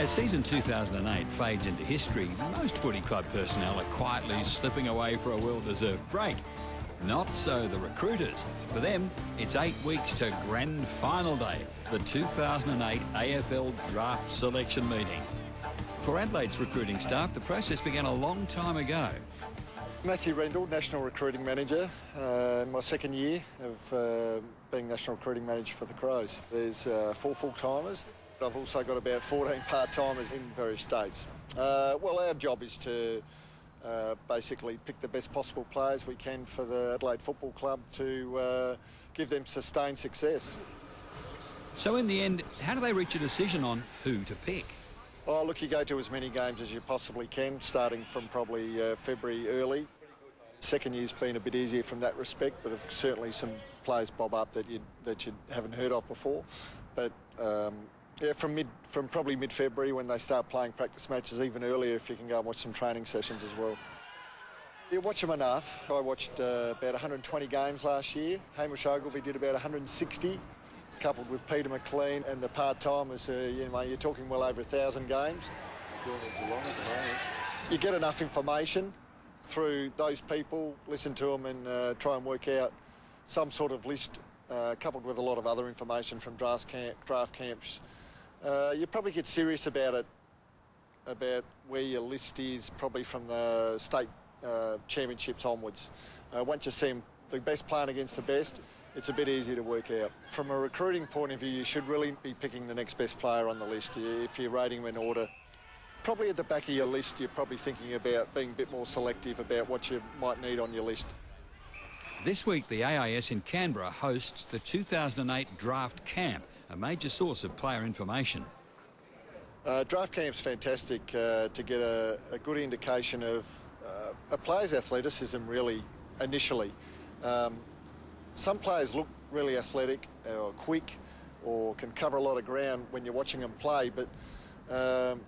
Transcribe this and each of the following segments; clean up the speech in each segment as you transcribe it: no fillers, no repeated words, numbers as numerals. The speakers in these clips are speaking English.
As season 2008 fades into history, most footy club personnel are quietly slipping away for a well-deserved break. Not so the recruiters. For them, it's 8 weeks to grand final day, the 2008 AFL draft selection meeting. For Adelaide's recruiting staff, the process began a long time ago. Matt Rendell, National Recruiting Manager, my second year of being National Recruiting Manager for the Crows. There's 4 full-timers. I've also got about 14 part-timers in various states. Well, our job is to basically pick the best possible players we can for the Adelaide Football Club to give them sustained success. So in the end, how do they reach a decision on who to pick? Oh, look, you go to as many games as you possibly can, starting from probably February early. Second year's been a bit easier from that respect, but certainly some players bob up that you haven't heard of before. But yeah, from probably mid-February when they start playing practice matches, even earlier if you can go and watch some training sessions as well. You watch them enough. I watched about 120 games last year. Hamish Ogilvie did about 160, coupled with Peter McLean and the part-timers. You're talking well over 1,000 games. You get enough information through those people, listen to them and try and work out some sort of list, coupled with a lot of other information from draft camps. You probably get serious about it, about where your list is, probably from the state championships onwards. Once you see them, the best playing against the best, it's a bit easier to work out. From a recruiting point of view, you should really be picking the next best player on the list if you're rating them in order. Probably at the back of your list, you're probably thinking about being a bit more selective about what you might need on your list. This week, the AIS in Canberra hosts the 2008 Draft Camp, a major source of player information. Draft Camp's fantastic to get a good indication of a player's athleticism, really, initially. Some players look really athletic or quick or can cover a lot of ground when you're watching them play, but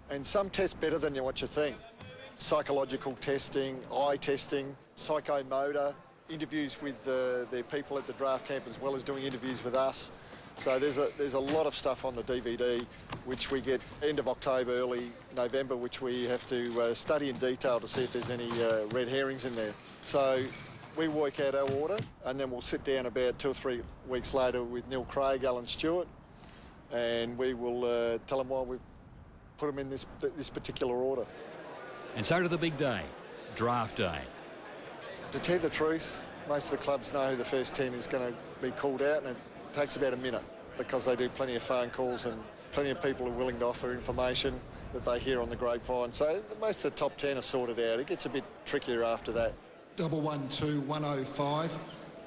and some test better than what you think. Psychological testing, eye testing, psychomotor, interviews with their people at the draft camp as well as doing interviews with us. So there's a lot of stuff on the DVD which we get end of October, early November, which we have to study in detail to see if there's any red herrings in there. So we work out our order and then we'll sit down about 2 or 3 weeks later with Neil Craig, Alan Stewart, and we will tell them why we've put them in this particular order. And so to the big day, draft day. To tell you the truth, most of the clubs know who the first 10 is going to be called out, and it takes about a minute because they do plenty of phone calls and plenty of people are willing to offer information that they hear on the grapevine. So most of the top 10 are sorted out. It gets a bit trickier after that. 112-105,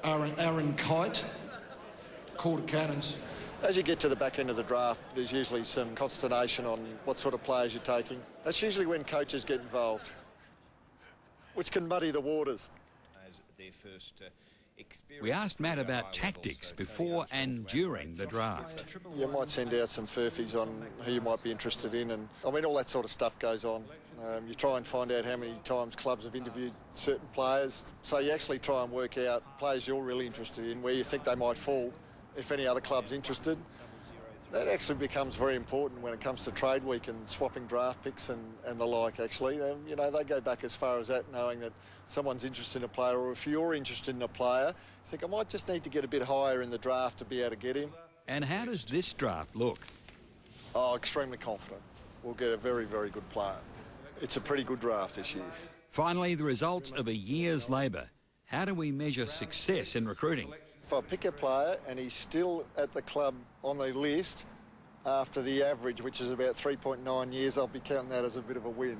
Aaron Kite, Quarter Cannons. As you get to the back end of the draft, there's usually some consternation on what sort of players you're taking. That's usually when coaches get involved, which can muddy the waters. We asked Matt about tactics before and during the draft. You might send out some furfies on who you might be interested in, and I mean all that sort of stuff goes on. You try and find out how many times clubs have interviewed certain players, so you actually try and work out players you're really interested in, where you think they might fall, if any other club's interested. That actually becomes very important when it comes to trade week and swapping draft picks and the like, actually. You know, they go back as far as that, knowing that someone's interested in a player, or if you're interested in a player, you think, I might just need to get a bit higher in the draft to be able to get him. And how does this draft look? Oh, extremely confident. We'll get a very, very good player. It's a pretty good draft this year. Finally, the results of a year's labour. How do we measure success in recruiting? If I pick a player and he's still at the club on the list after the average, which is about 3.9 years, I'll be counting that as a bit of a win.